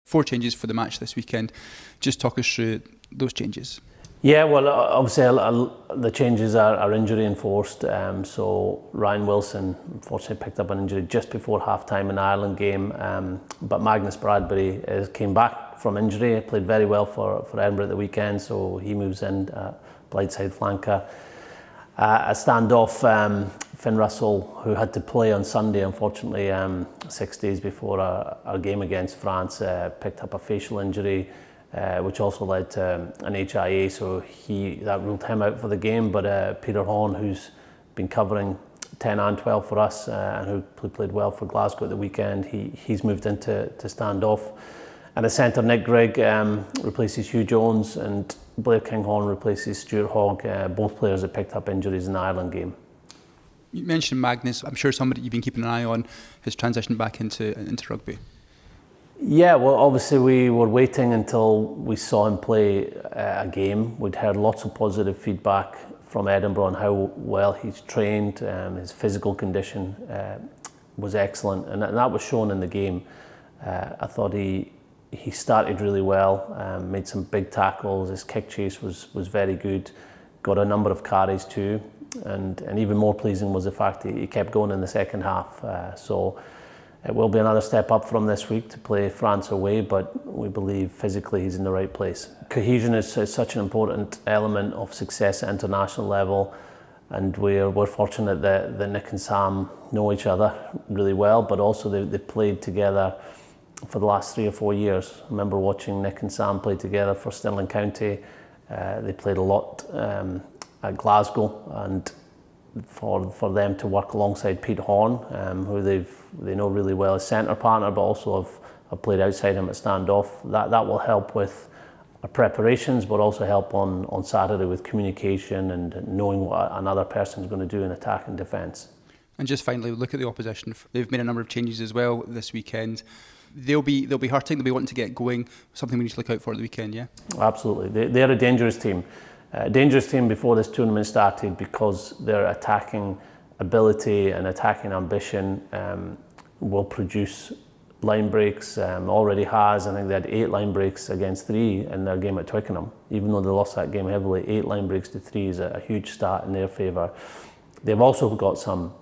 4 changes for the match this weekend. Just talk us through those changes. Yeah, well, obviously the changes are injury enforced. So Ryan Wilson unfortunately picked up an injury just before half-time in the Ireland game. But Magnus Bradbury came back from injury, played very well for Edinburgh at the weekend, so he moves in, blindside flanker. A standoff, Finn Russell, who had to play on Sunday, unfortunately, 6 days before our game against France, picked up a facial injury, which also led to an HIA, so that ruled him out for the game. But Peter Horn, who's been covering 10 and 12 for us and who played well for Glasgow at the weekend, he's moved into standoff. And the centre, Nick Grigg, replaces Hugh Jones, and Blair Kinghorn replaces Stuart Hogg, both players that picked up injuries in the Ireland game. You mentioned Magnus. I'm sure somebody you've been keeping an eye on has transitioned back into rugby. Yeah, well, obviously we were waiting until we saw him play a game. We'd heard lots of positive feedback from Edinburgh on how well he's trained. His physical condition was excellent, and that was shown in the game. I thought he started really well, made some big tackles. His kick chase was very good, got a number of carries too, and even more pleasing was the fact that he kept going in the second half. So it will be another step up from this week to play France away, but we believe physically he's in the right place. Cohesion is such an important element of success at international level, and we're fortunate that Nick and Sam know each other really well, but also they've played together for the last 3 or 4 years. I remember watching Nick and Sam play together for Stirling County. They played a lot at Glasgow, and for them to work alongside Pete Horn, who they know really well as centre partner, but also have played outside him at standoff. That will help with our preparations, but also help on Saturday with communication and knowing what another person is going to do in attack and defence. And just finally, look at the opposition. They've made a number of changes as well this weekend. They'll be hurting. They'll be wanting to get going. Something we need to look out for at the weekend, yeah? Absolutely. They're a dangerous team. A dangerous team before this tournament started because their attacking ability and attacking ambition will produce line breaks. Already has. I think they had 8 line breaks against 3 in their game at Twickenham. Even though they lost that game heavily, 8 line breaks to 3 is a huge start in their favour. They've also got some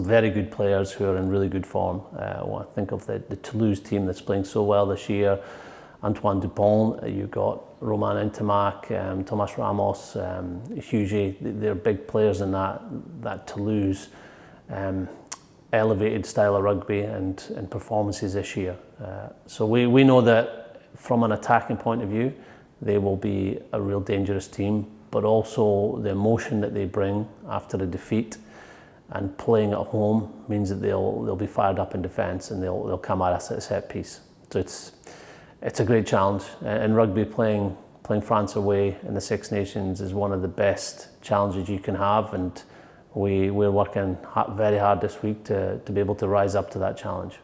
very good players who are in really good form. When I think of the Toulouse team that's playing so well this year, Antoine Dupont, you've got Romain Ntamak, Thomas Ramos, Hughie. They're big players in that Toulouse elevated style of rugby and performances this year. So we know that from an attacking point of view, they will be a real dangerous team, but also the emotion that they bring after a defeat and playing at home means that they'll be fired up in defence, and they'll come at us at a set piece. So it's a great challenge. In rugby, playing France away in the Six Nations is one of the best challenges you can have, and we're working very hard this week to be able to rise up to that challenge.